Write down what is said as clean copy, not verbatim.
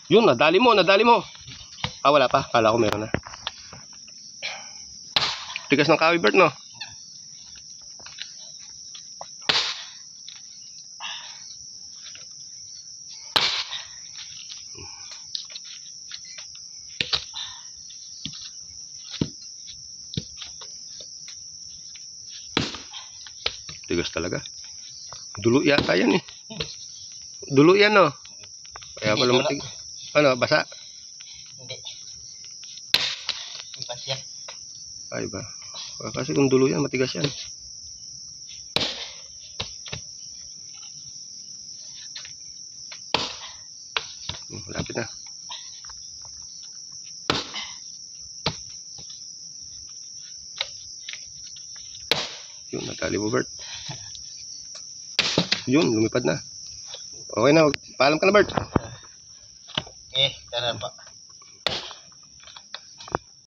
Yun, nadali mo, nadali mo. Ah, wala pa. Kala ko meron na. Tigas ng kawi, Bert, no? Tigas talaga. Dulo yata yan eh. Dulo yan, no? Kaya pala matig... Ano, basa? Hindi. Bas yan. Ay ba? Kasi kung dulo yan, matigas yan. Malapit na. Yun, natali mo, Bert. Yun, lumipad na. Okay na. Paalam ka na, Bert. Tara pa.